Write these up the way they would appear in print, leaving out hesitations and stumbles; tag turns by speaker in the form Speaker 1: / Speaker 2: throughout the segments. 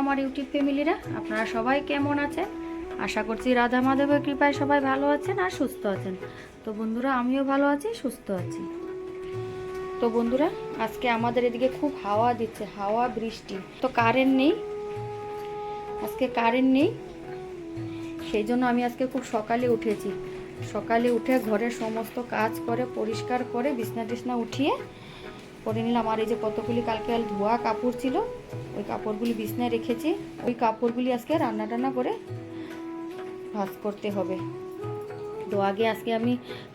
Speaker 1: আমার ইউটিউব ফ্যামিলিরা, আপনারা সবাই কেমন আছেন? আশা করছি রাধা মাধবের কৃপায় সবাই ভালো আছেন আর সুস্থ আছেন। তো বন্ধুরা, আমিও ভালো আছি, সুস্থ আছি। তো বন্ধুরা, আজকে আমাদের এদিকে খুব হাওয়া দিচ্ছে, হাওয়া বৃষ্টি। তো কারেন্ট নেই, আজকে কারেন্ট নেই, সেই জন্য আমি আজকে খুব সকালে উঠেছি। সকালে উঠে ঘরের সমস্ত কাজ করে পরিষ্কার করে বিছনা টিছনা উঠিয়ে করে নিলাম। আর এই যে কতগুলি কালকে ধোয়া কাপড় ছিল, ওই কাপড়গুলি বিছনায় রেখেছি। ওই কাপড়গুলি আজকে রান্না টান্না করে ভাঁজ করতে হবে। তো আজকে আমি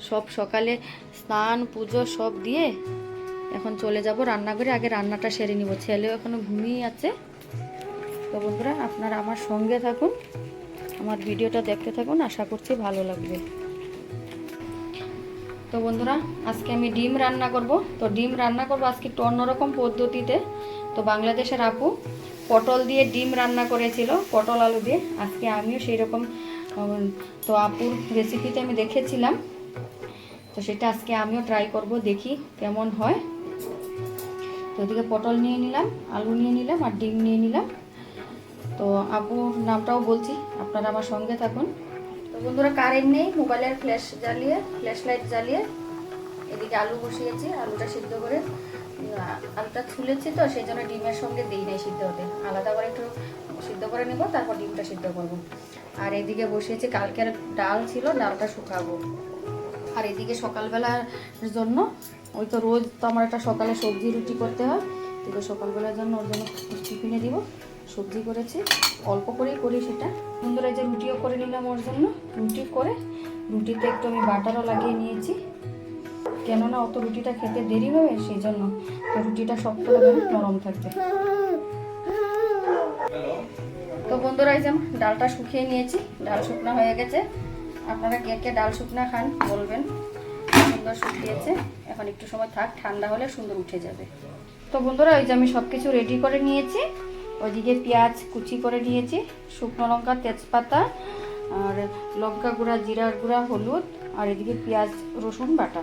Speaker 1: সব সকালে স্নান পুজো সব দিয়ে এখন চলে যাব রান্নাঘরে। আগে রান্নাটা সেরে নিব, ছেলেও এখনো ঘুমিয়ে আছে। তো বন্ধুরা, আপনারা আমার সঙ্গে থাকুন, আমার ভিডিওটা দেখতে থাকুন, আশা করছি ভালো লাগবে। তো বন্ধুরা, আজকে আমি ডিম রান্না করব। তো ডিম রান্না করব আজকে একটু অন্যরকম পদ্ধতিতে। তো বাংলাদেশের আপু পটল দিয়ে ডিম রান্না করেছিল, পটল আলু দিয়ে। আজকে আমিও সেই রকম, তো আপুর রেসিপিতে আমি দেখেছিলাম, তো সেটা আজকে আমিও ট্রাই করব, দেখি কেমন হয়। তো ওদিকে পটল নিয়ে নিলাম, আলু নিয়ে নিলাম আর ডিম নিয়ে নিলাম। তো আপুর নামটাও বলছি, আপনারা আমার সঙ্গে থাকুন। তো বন্ধুরা, কারেন্ট নেই, মোবাইলের ফ্ল্যাশ লাইট জ্বালিয়ে এদিকে আলু বসিয়েছি। আলুটা সিদ্ধ করে, আলুটা ছুলেছি, তো সেই জন্য ডিমের সঙ্গে দিই নাই সিদ্ধ হতে, আলাদা করে একটু সিদ্ধ করে নেব, তারপর ডিমটা সিদ্ধ করব। আর এদিকে বসিয়েছি কালকের ডাল ছিল, ডালটা শুকাবো। আর এদিকে সকালবেলার জন্য, ওই তো রোজ তো আমার একটা সকালে সবজি রুটি করতে হয়, তো সকালবেলার জন্য ওর জন্য টিফিনে দিব সবজি করেছি, অল্প করেই করি সেটা। বন্ধুরা, যে রুটিও করে নিলাম ওর জন্য। রুটি করে রুটিতে একটু আমি বাটারও লাগিয়ে নিয়েছি, কেননা অত রুটিটা খেতে দেরি হবে, সেই জন্য। তো রুটিটা শক্ত হবে না, নরম থাকবে। তো বন্ধুরা, এই যে ডালটা শুকিয়ে নিয়েছি, ডাল শুকনো হয়ে গেছে। আপনারা কে কে ডাল শুকনা খান বলবেন। সুন্দর শুকিয়েছে, এখন একটু সময় থাক, ঠান্ডা হলে সুন্দর উঠে যাবে। তো বন্ধুরা, এই যে আমি সব কিছু রেডি করে নিয়েছি। ওইদিকে পেঁয়াজ কুচি করে নিয়েছি, শুকনো লঙ্কা, তেজপাতা আর লঙ্কা গুঁড়া, জিরার গুঁড়া, হলুদ, আর এদিকে পেঁয়াজ রসুন বাটা।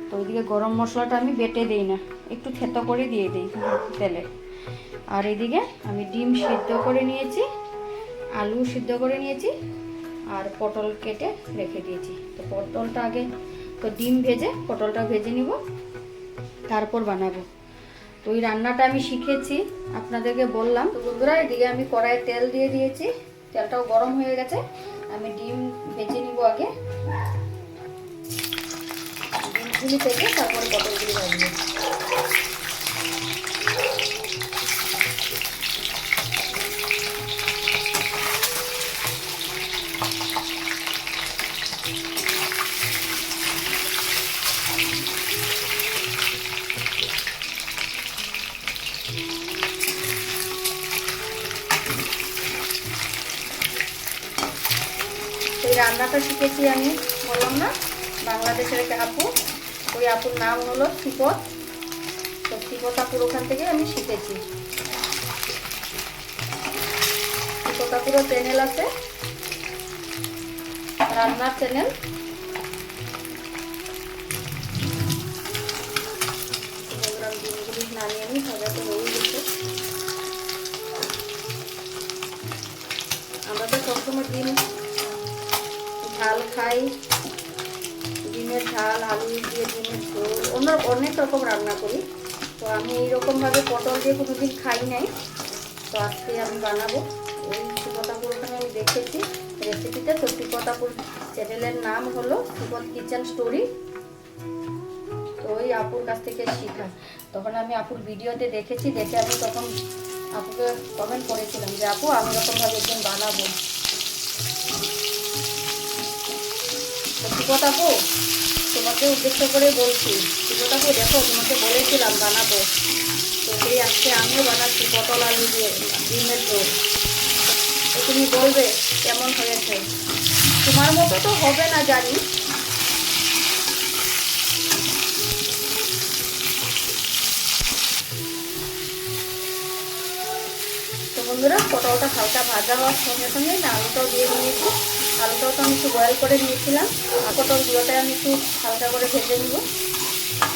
Speaker 1: তো ওইদিকে গরম মশলাটা আমি বেটে দিই না, একটু থেতো করে দিয়ে দিই তেলে। আর এদিকে আমি ডিম সিদ্ধ করে নিয়েছি, আলু সিদ্ধ করে নিয়েছি, আর পটল কেটে রেখে দিয়েছি। তো পটলটা আগে, তো ডিম ভেজে পটলটা ভেজে নিব, তারপর বানাবো। তো ওই রান্নাটা আমি শিখেছি, আপনাদেরকে বললাম। তো বন্ধুরা, এদিকে আমি কড়াইয়ে তেল দিয়ে দিয়েছি, তেলটাও গরম হয়ে গেছে। আমি ডিম ভেজে নিব আগে, ডিমগুলি থেকে তারপরে পটলগুলি ভাজবো। এই রান্নাটা শিখেছি আমি, বললাম না, বাংলাদেশের একটা আপু, ওই আপুর নাম হলো সিপত। তো সিপত আপুর ওখান থেকে আমি শিখেছি। সিপত আপুরও চ্যানেল আছে, রান্নার চ্যানেল। ডিমগুলি নামিয়ে নিই, ভাজা তো হয়ে গেছে। আমরা তো সবসময় ডিম ঝাল খাই, ডিমের ঝাল, আলু দিয়ে ডিমের ঝোল, অনেক রকম রান্না করি। তো আমি এইরকমভাবে পটল দিয়ে কোনোদিন খাই নাই, তো আজকে আমি বানাবো। ওই শ্রীপতাপুর ওখানে আমি দেখেছি রেসিপিতে। তো শ্রীপতাপুর চ্যানেলের নাম হলো শ্রীপত কিচেন স্টোরি। তো ওই আপুর কাছ থেকে শিখা। তখন আমি আপুর ভিডিওতে দেখেছি, দেখে আমি তখন আপুকে কমেন্ট করেছিলাম যে আপু, আমি এরকমভাবে একদিন বানাবো। শ্রীপত আপু, তোমাকে উদ্দেশ্য করে বলছি, শ্রীপত আপু দেখো, তোমাকে বলেছিলাম বানাবো, তো সেই আজকে আমিও বানাচ্ছি পটল আলু দিয়ে ডিমের ঝোল। তো তুমি বলবে কেমন হয়েছে। তোমার মতো তো হবে না জানি, তো বন্ধুরা, পটলটা হালকা ভাজা হওয়ার সঙ্গে সঙ্গে আলুটাও দিয়ে নিয়েছি। আলুটাও তো আমি একটু বয়েল করে নিয়েছিলাম, আর পটলগুলোটাই আমি একটু হালকা করে ভেজে নিব,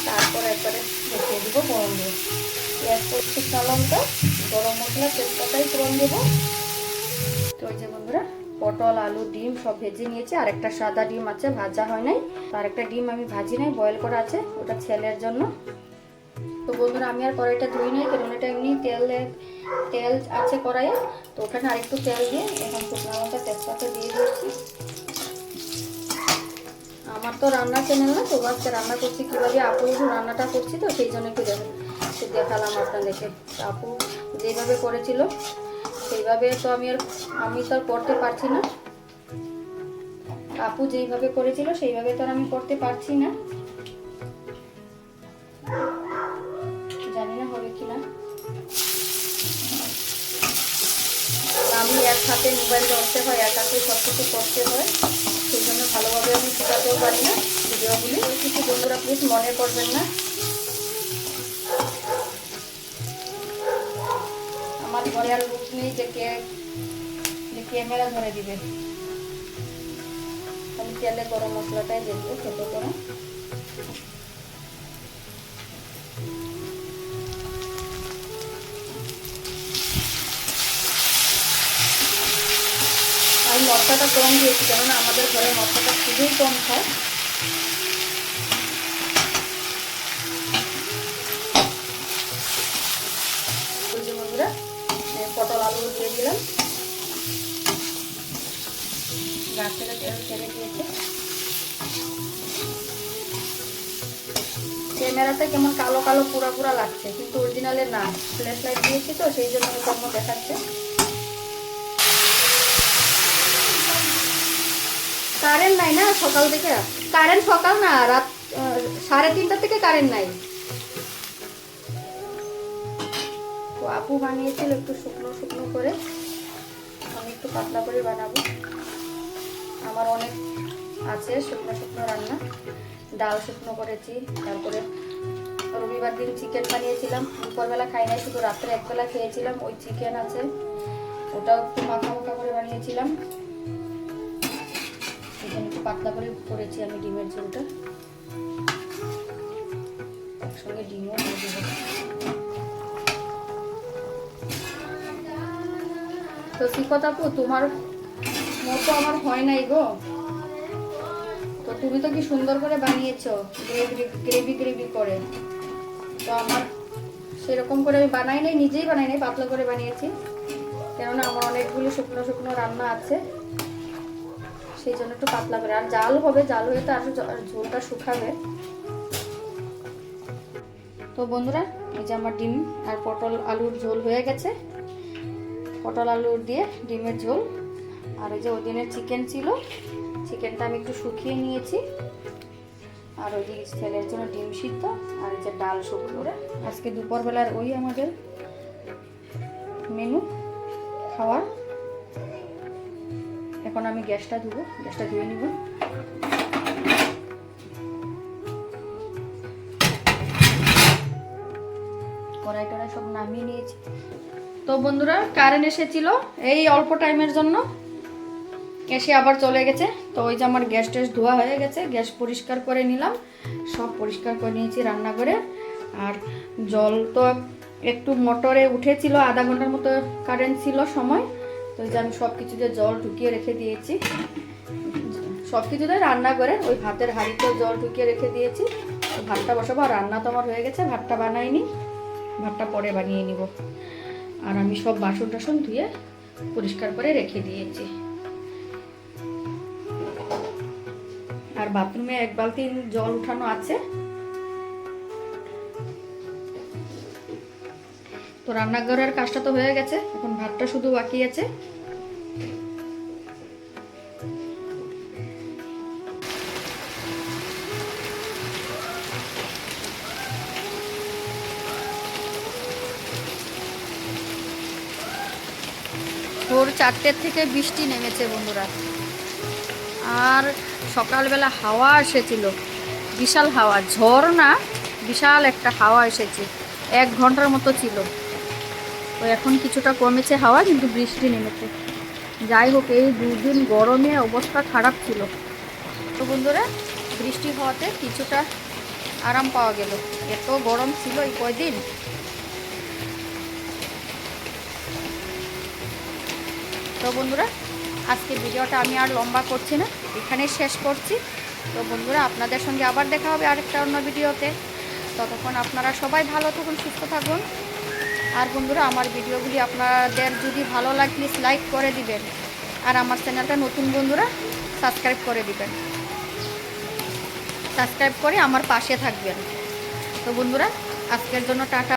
Speaker 1: তারপর একবারে বসিয়ে দিব গরম দিয়ে। পেঁয়াজ, শুকনো লঙ্কা, গরম মশলা তেজপাতাই ফোড়ন দেবো। তো ওই যে বন্ধুরা পটল আলু ডিম সব ভেজে নিয়েছি, আর একটা সাদা ডিম আছে ভাজা হয় নাই, আর একটা ডিম আমি ভাজি নাই বয়েল করা আছে, ওটা ছেলের জন্য। তো বন্ধুরা আমি আর কড়াইটা ধুই নাই, কারণ এটা এমনি তেল আছে কড়াইয়ে, তো ওখানে আরেকটু তেল দিয়ে এখন শুকনো লঙ্কা তেজপাতা দিয়ে দিয়েছি। আমার তো রান্না চ্যানেল না, তো আজকে রান্না করছি কীভাবে আপু রান্নাটা করছি, তো সেই জন্য একটু দেখালাম আপনাদেরকে। আপু যেভাবে করেছিল সেইভাবে তো আমি তো আর করতে পারছি না। আপু যেইভাবে করেছিল সেইভাবে তো আর আমি করতে পারছি না, জানি না হবে কিনা। আমি এক হাতে মোবাইল ধরতে হয়, এক হাতে সব কিছু করতে হয়, সেই জন্য ভালোভাবে আমি শেখাতেও পারি না ভিডিওগুলি। কিছু বন্ধুরা প্লিজ মনে করবেন না। আমার ঘরে আর লোক নেই যে ক্যামেরা ধরে দিবে, আমি তেলে গরম মশলাটাই দেখবো খেতে করে। আমি মশলাটা কম দিয়েছি, কেননা আমাদের ঘরে মশলাটা খুবই কম খায়। বন্ধুরা পটল আলু দিয়ে দিলাম, গাছ থেকে তেল ছেড়ে দিয়েছে। ক্যামেরাতে কেমন কালো কালো পুরা পুরা লাগছে, কিন্তু অরিজিনালে না, ফ্ল্যাশ লাইট দিয়েছি তো সেই জন্য কেমন দেখাচ্ছে। কারেন্ট নাই না সকাল থেকে, কারেন্ট সকাল না রাত 3:30 থেকে কারেন্ট নাই। তো আপু বানিয়েছিল একটু শুকনো শুকনো করে, আমি একটু পাতলা করে বানাবো। আমার অনেক আছে শুকনো শুকনো রান্না, ডাল শুকনো করেছি, তারপরে রবিবার দিন চিকেন বানিয়েছিলাম, দুপুরবেলা খাই নাই, শুধু রাত্রে একবেলা খেয়েছিলাম, ওই চিকেন আছে, ওটাও একটু মাখা মাখা করে বানিয়েছিলাম। এখানে একটু পাতলা করে করেছি আমি ডিমের ঝোলটা, একসঙ্গে ডিমও দিয়ে দেবো। তো শিখত আপু তোমার মতো আমার হয় নাই গো, তো তুমি তো কি সুন্দর করে বানিয়েছো গ্রেভি গ্রেভি করে, তো আমার সেরকম করে আমি বানাই নাই, নিজেই বানাই নাই, পাতলা করে বানিয়েছি, কেননা আমার অনেকগুলো শুকনো শুকনো রান্না আছে, সেই জন্য একটু পাতলা করে। আর জাল হবে, জাল হয়ে তো আর ঝোলটা শুকাবে। তো বন্ধুরা এই যে আমার ডিম আর পটল আলুর ঝোল হয়ে গেছে, পটল আলুর দিয়ে ডিমের ঝোল। আর ওই যে ওই দিনের চিকেন ছিল, চিকেনটা আমি একটু শুকিয়ে নিয়েছি, আর ওই যে ছেলের জন্য ডিম সিদ্ধ, আর এই যে ডাল শুকনো। আজকে দুপুরবেলার ওই আমাদের মেনু খাওয়ার। এখন আমি গ্যাসটা ধুয়ে নিব। কড়াই টড়াই সব নামিয়ে নিয়েছি। তো বন্ধুরা কারেন্ট এসেছিল এই অল্প টাইমের জন্য, এসে আবার চলে গেছে। তো ওই যে আমার গ্যাস ট্যাস ধোয়া হয়ে গেছে, গ্যাস পরিষ্কার করে নিলাম, সব পরিষ্কার করে নিয়েছি রান্নাঘরে। আর জল তো একটু মোটরে উঠেছিল, আধা ঘন্টার মতো কারেন্ট ছিল সময়, তো ওই যে আমি সব কিছুতে জল ঢুকিয়ে রেখে দিয়েছি, সব কিছুতে রান্না করে ওই ভাতের হাঁড়িতেও জল ঢুকিয়ে রেখে দিয়েছি। তো ভাতটা বসাবো, আর রান্না তো আমার হয়ে গেছে, ভাতটা বানাইনি, ভাতটা পরে বানিয়ে নিব। আর আমি সব বাসন টাসন ধুয়ে পরিষ্কার করে রেখে দিয়েছি। আর বাথরুমে 1 বালতি জল উঠানো আছে। তো রান্নাঘরের কাজটা তো হয়ে গেছে, এখন ভাতটা শুধু বাকি আছে। ভোর 4টে থেকে বৃষ্টি নেমেছে বন্ধুরা, আর সকালবেলা হাওয়া এসেছিল, বিশাল হাওয়া, ঝড় না বিশাল একটা হাওয়া এসেছে, 1 ঘন্টার মতো ছিল। তো এখন কিছুটা কমেছে হাওয়া, কিন্তু বৃষ্টি নেমেছে। যাই হোক, এই 2 দিন গরমে অবস্থা খারাপ ছিল। তো বন্ধুরা বৃষ্টি হওয়াতে কিছুটা আরাম পাওয়া গেল, এত গরম ছিল এই কয়দিন। তো বন্ধুরা আজকে ভিডিওটা আমি আর লম্বা করছি না, এখানেই শেষ করছি। তো বন্ধুরা আপনাদের সঙ্গে আবার দেখা হবে আরেকটা অন্য ভিডিওতে। ততক্ষণ আপনারা সবাই ভালো থাকুন, সুস্থ থাকুন। আর বন্ধুরা আমার ভিডিওগুলি আপনাদের যদি ভালো লাগে প্লিজ লাইক করে দিবেন, আর আমার চ্যানেলটা নতুন বন্ধুরা সাবস্ক্রাইব করে দিবেন, সাবস্ক্রাইব করে আমার পাশে থাকবেন। তো বন্ধুরা আজকের জন্য টাটা।